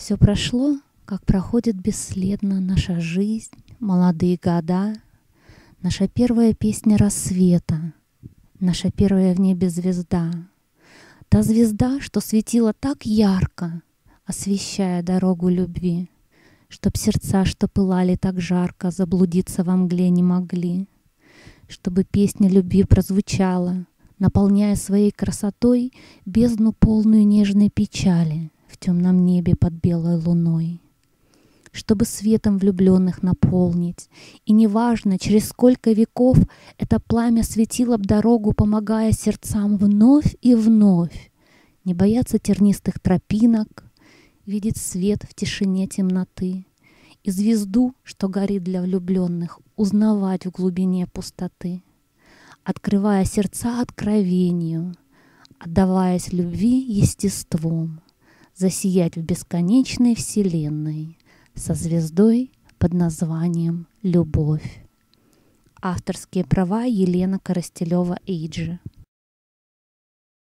Все прошло, как проходит бесследно наша жизнь, молодые года, наша первая песня рассвета, наша первая в небе звезда. Та звезда, что светила так ярко, освещая дорогу любви, чтоб сердца, что пылали так жарко, заблудиться во мгле не могли, чтобы песня любви прозвучала, наполняя своей красотой бездну полную нежной печали в темном небе под белой луной, чтобы светом влюбленных наполнить, и неважно, через сколько веков это пламя светило б дорогу, помогая сердцам вновь и вновь не бояться тернистых тропинок, видеть свет в тишине темноты и звезду, что горит для влюбленных, узнавать в глубине пустоты, открывая сердца откровению, отдаваясь любви естеством, засиять в бесконечной вселенной со звездой под названием «Любовь». Авторские права Елена Коростелева-Эйджи.